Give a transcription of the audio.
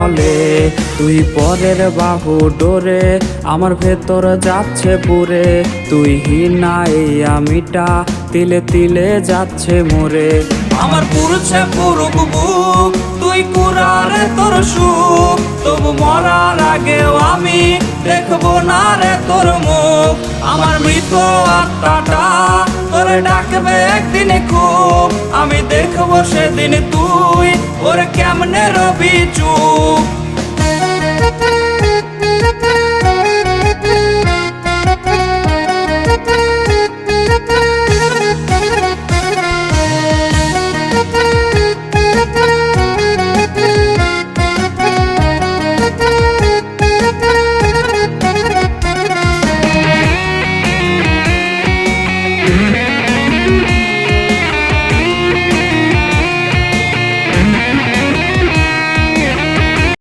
বলে তুই পরের বাহু ডোরে আমার ভেতর যাচ্ছে পুরে, তুই হিনা এই আমিটা তিলে তিলে যাচ্ছে মোরে। আমার পুরুষে পুরুক বুক তুই কুরারে তোর সুখ, তবু মরার আগেও আমি দেখবো না রে তোর মুখ। আমার মৃত আত্মাটা তোরে ডাকবে একদিন খুব, আমি দেখবো সেদিন তুই ওরে কেমনে রবি চুপ।